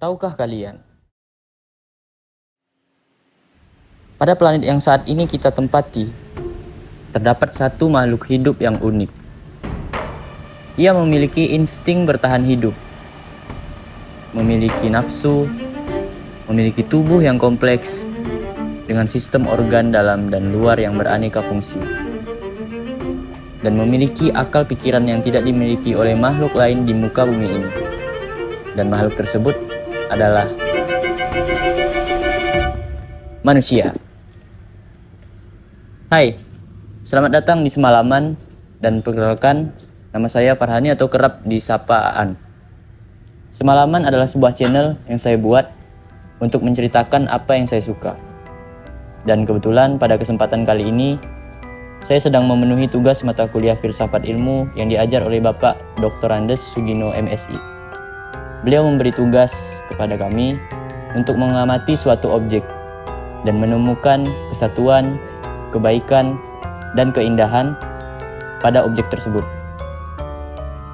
Tahukah kalian, pada planet yang saat ini kita tempati, terdapat satu makhluk hidup yang unik. Ia memiliki insting bertahan hidup, memiliki nafsu, memiliki tubuh yang kompleks, dengan sistem organ dalam dan luar yang beraneka fungsi, dan memiliki akal pikiran yang tidak dimiliki oleh makhluk lain di muka bumi ini. Dan makhluk tersebut adalah manusia. Hai, selamat datang di Semalaman, dan perkenalkan, nama saya Farhani atau kerap disapa Aan. Semalaman adalah sebuah channel yang saya buat untuk menceritakan apa yang saya suka. Dan kebetulan pada kesempatan kali ini, saya sedang memenuhi tugas mata kuliah Filsafat Ilmu yang diajar oleh Bapak Dr. Andes Sugino MSI. Beliau memberi tugas kepada kami untuk mengamati suatu objek dan menemukan kesatuan, kebaikan, dan keindahan pada objek tersebut.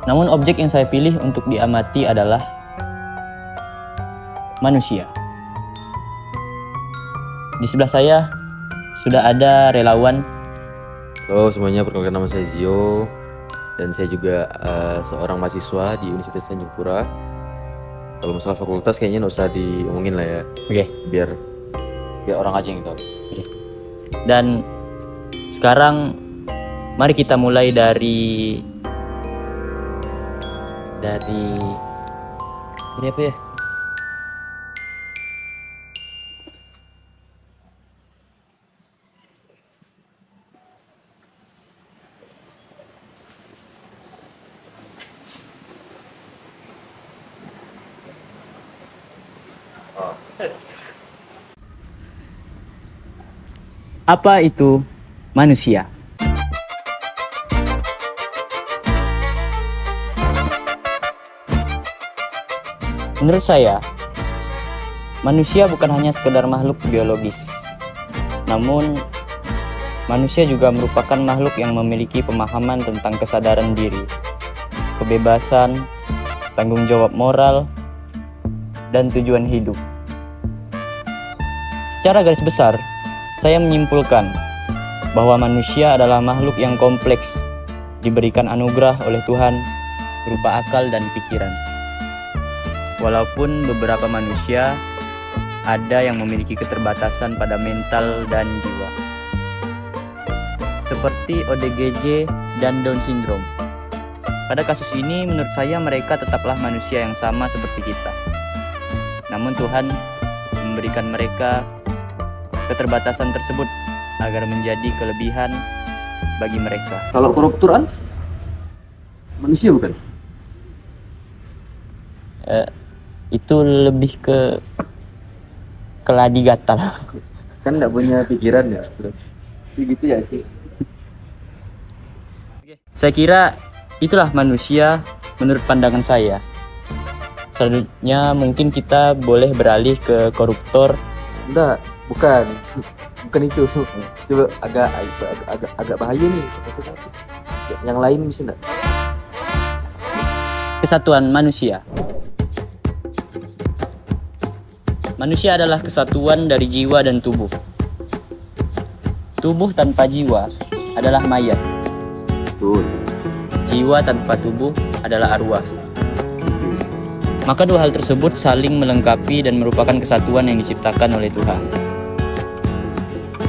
Namun objek yang saya pilih untuk diamati adalah manusia. Di sebelah saya sudah ada relawan. Halo semuanya, perkenalkan nama saya Zio dan saya juga seorang mahasiswa di Universitas Tanjung Pura. Kalau masalah fakultas kayaknya nggak usah diomongin lah ya. Oke. Biar orang aja yang tahu. Dan sekarang mari kita mulai dari apa ya? Apa itu manusia? Menurut saya, manusia bukan hanya sekedar makhluk biologis. Namun, manusia juga merupakan makhluk yang memiliki pemahaman tentang kesadaran diri, kebebasan, tanggung jawab moral, dan tujuan hidup. Secara garis besar, saya menyimpulkan bahwa manusia adalah makhluk yang kompleks, diberikan anugerah oleh Tuhan berupa akal dan pikiran. Walaupun beberapa manusia ada yang memiliki keterbatasan pada mental dan jiwa, seperti ODGJ dan Down syndrome. Pada kasus ini, menurut saya mereka tetaplah manusia yang sama seperti kita. Namun Tuhan memberikan mereka keterbatasan tersebut agar menjadi kelebihan bagi mereka. Kalau koruptoran manusia bukan? Itu lebih ke keladi gatal. Kan nggak punya pikiran ya, sudah. Gitu ya sih. Saya kira itulah manusia menurut pandangan saya. Selanjutnya mungkin kita boleh beralih ke koruptor. Enggak, bukan itu. Coba agak bahaya nih. Maksudnya yang lain bisa enggak? Kesatuan manusia. Manusia adalah kesatuan dari jiwa dan tubuh. Tubuh tanpa jiwa adalah mayat. Betul. Jiwa tanpa tubuh adalah arwah. Maka dua hal tersebut saling melengkapi dan merupakan kesatuan yang diciptakan oleh Tuhan.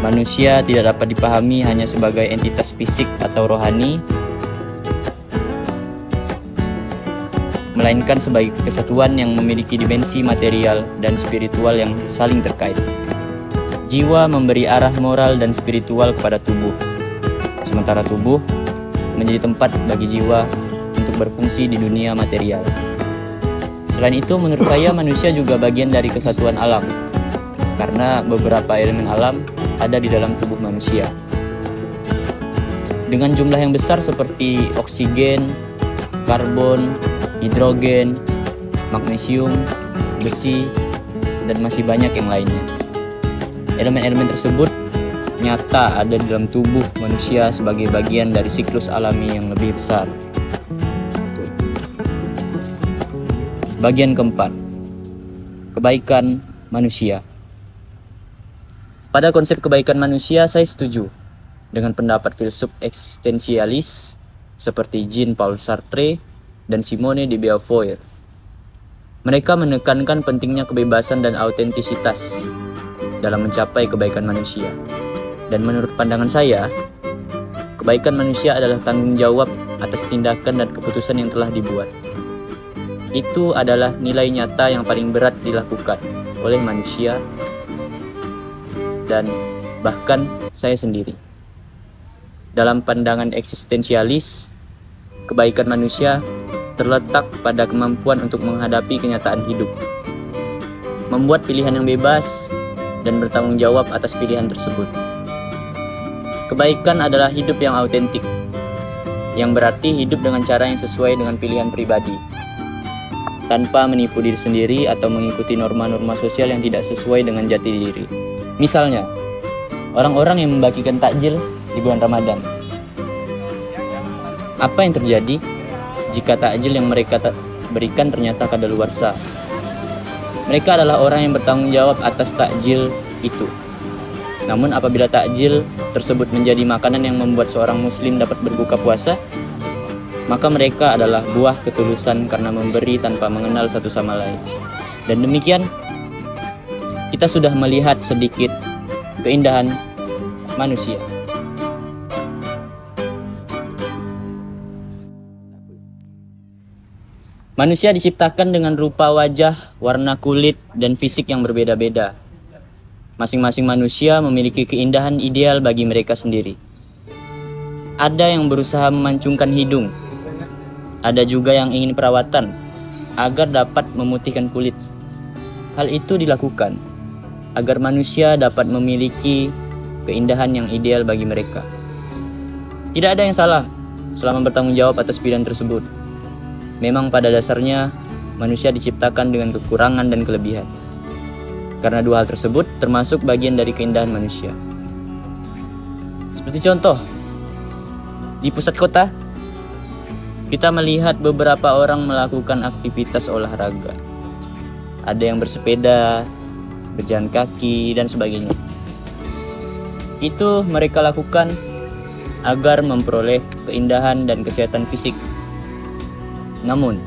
Manusia tidak dapat dipahami hanya sebagai entitas fisik atau rohani, melainkan sebagai kesatuan yang memiliki dimensi material dan spiritual yang saling terkait. Jiwa memberi arah moral dan spiritual kepada tubuh, sementara tubuh menjadi tempat bagi jiwa untuk berfungsi di dunia material. Selain itu, menurut saya manusia juga bagian dari kesatuan alam, karena beberapa elemen alam ada di dalam tubuh manusia. Dengan jumlah yang besar seperti oksigen, karbon, hidrogen, magnesium, besi, dan masih banyak yang lainnya. Elemen-elemen tersebut nyata ada di dalam tubuh manusia sebagai bagian dari siklus alami yang lebih besar. Bagian keempat, kebaikan manusia. Pada konsep kebaikan manusia, saya setuju dengan pendapat filsuf eksistensialis seperti Jean-Paul Sartre dan Simone de Beauvoir. Mereka menekankan pentingnya kebebasan dan autentisitas dalam mencapai kebaikan manusia. Dan menurut pandangan saya, kebaikan manusia adalah tanggung jawab atas tindakan dan keputusan yang telah dibuat. Itu adalah nilai nyata yang paling berat dilakukan oleh manusia dan bahkan saya sendiri. Dalam pandangan eksistensialis, kebaikan manusia terletak pada kemampuan untuk menghadapi kenyataan hidup, membuat pilihan yang bebas, dan bertanggung jawab atas pilihan tersebut. Kebaikan adalah hidup yang autentik, yang berarti hidup dengan cara yang sesuai dengan pilihan pribadi, tanpa menipu diri sendiri atau mengikuti norma-norma sosial yang tidak sesuai dengan jati diri. Misalnya, orang-orang yang membagikan takjil di bulan Ramadan. Apa yang terjadi jika takjil yang mereka berikan ternyata kadaluarsa? Mereka adalah orang yang bertanggung jawab atas takjil itu. Namun apabila takjil tersebut menjadi makanan yang membuat seorang muslim dapat berbuka puasa, maka mereka adalah buah ketulusan karena memberi tanpa mengenal satu sama lain. Dan demikian, kita sudah melihat sedikit keindahan manusia. Manusia diciptakan dengan rupa wajah, warna kulit, dan fisik yang berbeda-beda. Masing-masing manusia memiliki keindahan ideal bagi mereka sendiri. Ada yang berusaha memancungkan hidung. Ada juga yang ingin perawatan agar dapat memutihkan kulit. Hal itu dilakukan agar manusia dapat memiliki keindahan yang ideal bagi mereka. Tidak ada yang salah selama bertanggung jawab atas pilihan tersebut. Memang pada dasarnya manusia diciptakan dengan kekurangan dan kelebihan. Karena dua hal tersebut termasuk bagian dari keindahan manusia. Seperti contoh, di pusat kota, kita melihat beberapa orang melakukan aktivitas olahraga. Ada yang bersepeda, berjalan kaki, dan sebagainya. Itu mereka lakukan agar memperoleh keindahan dan kesehatan fisik. Namun,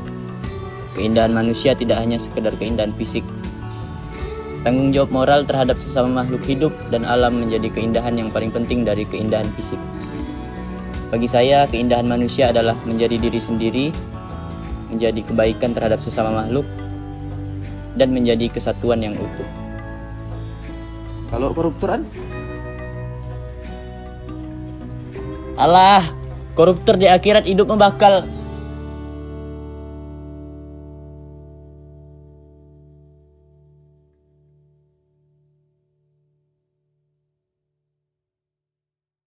keindahan manusia tidak hanya sekedar keindahan fisik. Tanggung jawab moral terhadap sesama makhluk hidup dan alam menjadi keindahan yang paling penting dari keindahan fisik. Bagi saya, keindahan manusia adalah menjadi diri sendiri, menjadi kebaikan terhadap sesama makhluk, dan menjadi kesatuan yang utuh. Kalau koruptoran? Alah, koruptor di akhirat hidupnya bakal